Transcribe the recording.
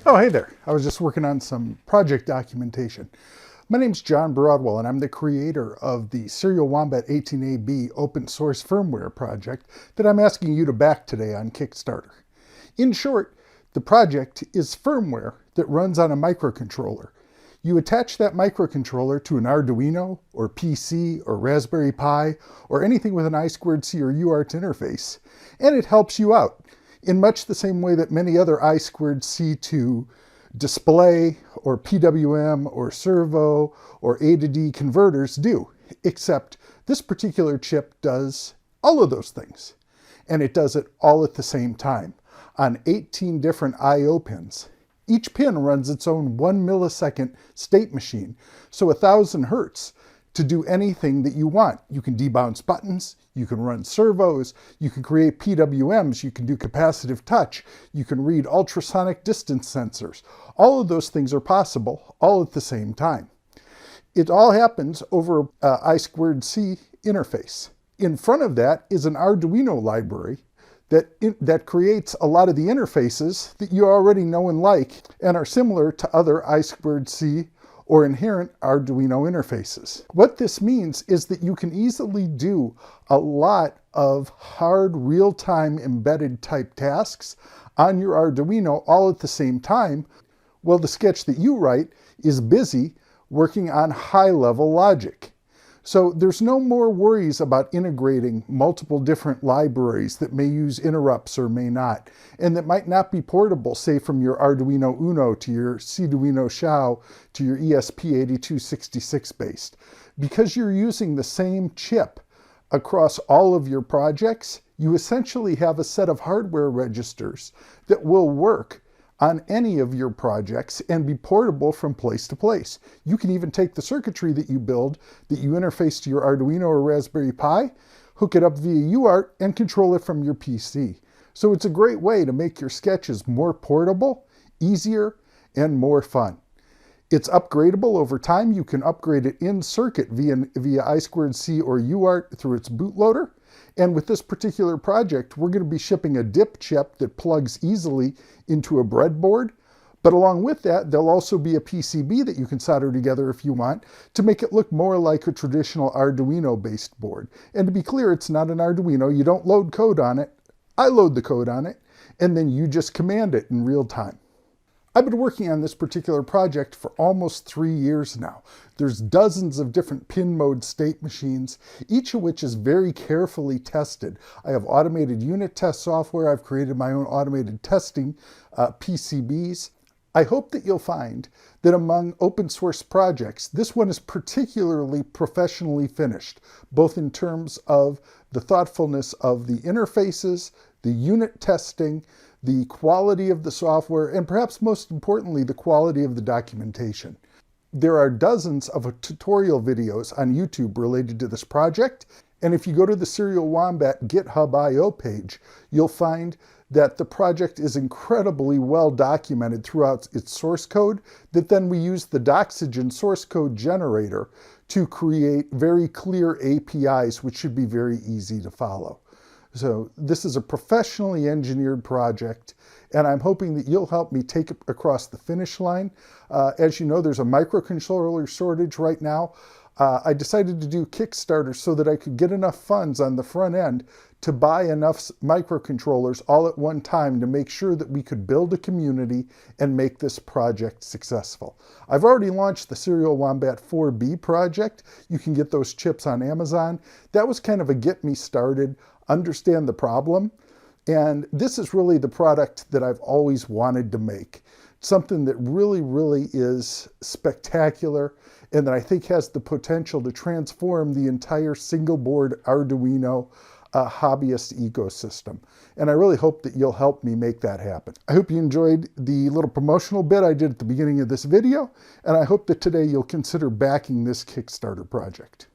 Oh, hey there. I was just working on some project documentation. My name's John Broadwell, and I'm the creator of the Serial Wombat 18AB open source firmware project that I'm asking you to back today on Kickstarter. In short, the project is firmware that runs on a microcontroller. You attach that microcontroller to an Arduino, or PC, or Raspberry Pi, or anything with an I2C or Uart interface, and it helps you out in much the same way that many other I2C to display, or PWM, or servo, or A to D converters do, except this particular chip does all of those things. And it does it all at the same time on 18 different I/O pins. Each pin runs its own 1 millisecond state machine, so 1,000 hertz to do anything that you want. You can debounce buttons, you can run servos, you can create PWMs, you can do capacitive touch, you can read ultrasonic distance sensors. All of those things are possible, all at the same time. It all happens over an I2C interface. In front of that is an Arduino library that creates a lot of the interfaces that you already know and like and are similar to other I2C or inherent Arduino interfaces. What this means is that you can easily do a lot of hard real-time embedded type tasks on your Arduino all at the same time, while the sketch that you write is busy working on high-level logic. So there's no more worries about integrating multiple different libraries that may use interrupts or may not, and that might not be portable, say from your Arduino Uno to your Arduino Xiao to your ESP8266 based. Because you're using the same chip across all of your projects, you essentially have a set of hardware registers that will work on any of your projects and be portable from place to place. You can even take the circuitry that you build, that you interface to your Arduino or Raspberry Pi, hook it up via UART, and control it from your PC. So it's a great way to make your sketches more portable, easier, and more fun. It's upgradable over time. You can upgrade it in circuit via I2C or UART through its bootloader. And with this particular project, we're going to be shipping a DIP chip that plugs easily into a breadboard. But along with that, there'll also be a PCB that you can solder together if you want to make it look more like a traditional Arduino-based board. And to be clear, it's not an Arduino. You don't load code on it. I load the code on it, and then you just command it in real time. I've been working on this particular project for almost 3 years now. There's dozens of different pin mode state machines, each of which is very carefully tested. I have automated unit test software. I've created my own automated testing PCBs. I hope that you'll find that among open source projects, this one is particularly professionally finished, both in terms of the thoughtfulness of the interfaces, the unit testing, the quality of the software, and perhaps most importantly, the quality of the documentation. There are dozens of tutorial videos on YouTube related to this project, and if you go to the Serial Wombat GitHub IO page, you'll find that the project is incredibly well documented throughout its source code, that then we use the Doxygen source code generator to create very clear APIs, which should be very easy to follow. So this is a professionally engineered project, and I'm hoping that you'll help me take it across the finish line. As you know, there's a microcontroller shortage right now. I decided to do Kickstarter so that I could get enough funds on the front end to buy enough microcontrollers all at one time to make sure that we could build a community and make this project successful. I've already launched the Serial Wombat 4B project. You can get those chips on Amazon. That was kind of a get me started, understand the problem. And this is really the product that I've always wanted to make. Something that really, really is spectacular and that I think has the potential to transform the entire single board Arduino hobbyist ecosystem. And I really hope that you'll help me make that happen. I hope you enjoyed the little promotional bit I did at the beginning of this video, and I hope that today you'll consider backing this Kickstarter project.